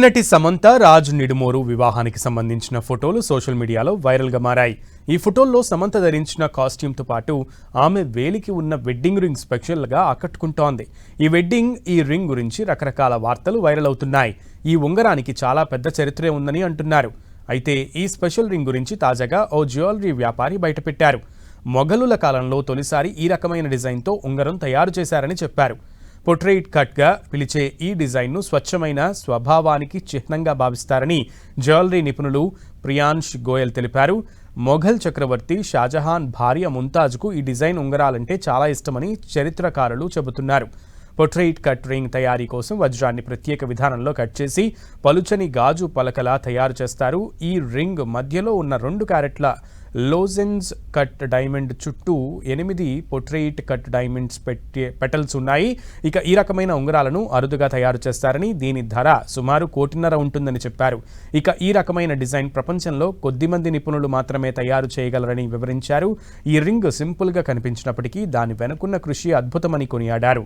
నటి సమంత రాజ్ నిడుమోరు వివాహానికి సంబంధించిన ఫోటోలు సోషల్ మీడియాలో వైరల్గా మారాయి. ఈ ఫోటోల్లో సమంత ధరించిన కాస్ట్యూమ్తో పాటు ఆమె వేలికి ఉన్న వెడ్డింగ్ రింగ్ స్పెషల్గా ఆకట్టుకుంటోంది. ఈ రింగ్ గురించి రకరకాల వార్తలు వైరల్ అవుతున్నాయి. ఈ ఉంగరానికి చాలా పెద్ద చరిత్రే ఉందని అంటున్నారు. అయితే ఈ స్పెషల్ రింగ్ గురించి తాజాగా ఓ జ్యువెలరీ వ్యాపారి బయటపెట్టారు. మొఘలుల కాలంలో తొలిసారి ఈ రకమైన డిజైన్తో ఉంగరం తయారు చేశారని చెప్పారు. పోర్ట్రైట్ కట్గా పిలిచే ఈ డిజైన్ను స్వచ్ఛమైన స్వభావానికి చిహ్నంగా భావిస్తారని జ్యువెలరీ నిపుణులు ప్రియాంష్ గోయల్ తెలిపారు. మొఘల్ చక్రవర్తి షాజహాన్ భార్య ముంతాజ్కు ఈ డిజైన్ ఉంగరాలంటే చాలా ఇష్టమని చరిత్రకారులు చెబుతున్నారు. పోర్ట్రైట్ కట్ రింగ్ తయారీ కోసం వజ్రాన్ని ప్రత్యేక విధానంలో కట్ చేసి పలుచని గాజు పలకలా తయారు చేస్తారు. ఈ రింగ్ మధ్యలో ఉన్న 2 క్యారెట్ల లోజెన్స్ కట్ డైమండ్ చుట్టూ 8 పోర్ట్రైట్ కట్ డైమండ్స్ పెటల్స్ ఉన్నాయి. ఇక ఈ రకమైన ఉంగరాలను అరుదుగా తయారు చేస్తారని, దీని ధర సుమారు 1.5 కోటి ఉంటుందని చెప్పారు. ఇక ఈ రకమైన డిజైన్ ప్రపంచంలో కొద్దిమంది నిపుణులు మాత్రమే తయారు చేయగలరని వివరించారు. ఈ రింగ్ సింపుల్గా కనిపించినప్పటికీ దాని వెనుకున్న కృషి అద్భుతమని కొనియాడారు.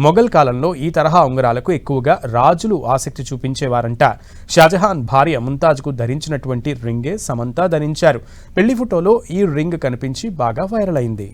మొఘల్ కాలంలో ఈ తరహా ఉంగరాలకు ఎక్కువగా రాజులు ఆసక్తి చూపించేవారంట. షాజహాన్ భార్య ముంతాజ్కు ధరించినటువంటి రింగే సమంత ధరించారు. పెళ్లి ఫోటోలో ఈ రింగ్ కనిపించి బాగా వైరల్ అయింది.